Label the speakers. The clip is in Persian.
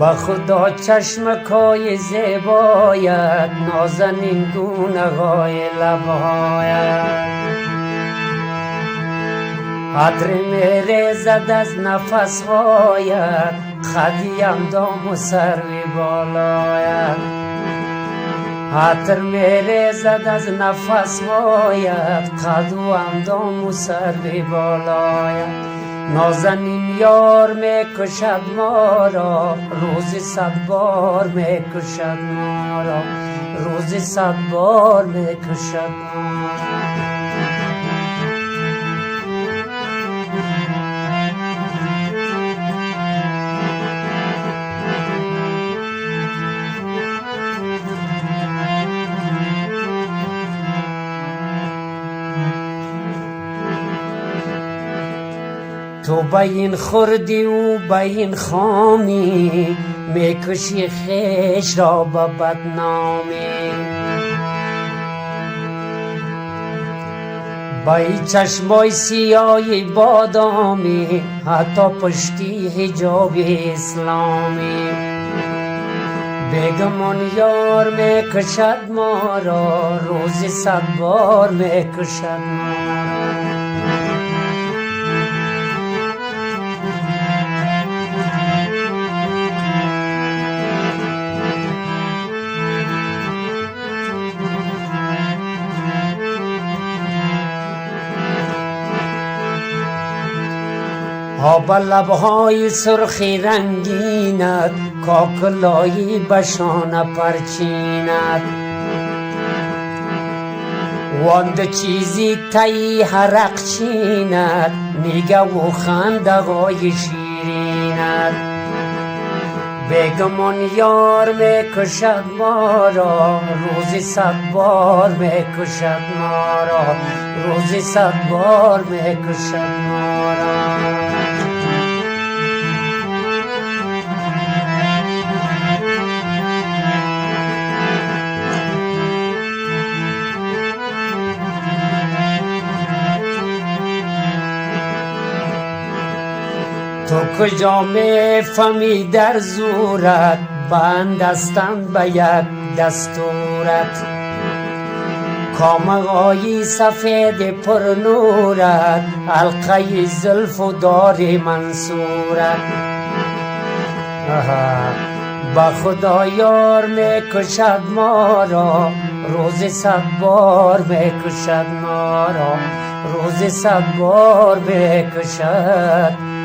Speaker 1: با خدا چشمکای زیبایت، نازنین گونه های لبهایت، عطر میریزد از نفس هایت، خدی اندام و سروی بالایت، عطر میریزد از نفس هایت، قد و اندام و سروی بالایت. نازنین یار میکشد ما را، روزی 100 بار میکشد ما را، روزی 100 بار میکشد ما را. تو به این خردی و به این خامی، میکشی خیش را به بدنامی. با این چشمای سیاه بادامی، حتی پشتی حجاب اسلامی. بگمان یار میکشد ما را، روزی 100 بار میکشد ما را. آب لبهای سرخی رنگینت، کاکلایی بشانه پرچینت. واند چیزی تایی حرق چینت، میگه و خندقای شیرینت. بگمان یار میکشد ما را، روزی 100 بار میکشد ما را، روزی 100 بار میکشد ما را. تو کجا میفهمی در زورت، بند هستند به یک دستورت. کامغای سفید پر نورت، حلقه زلف و دار منصورت. با خدا یار میکشد ما را، روزی 100 بار میکشد ما را، روزی 100 بار میکشد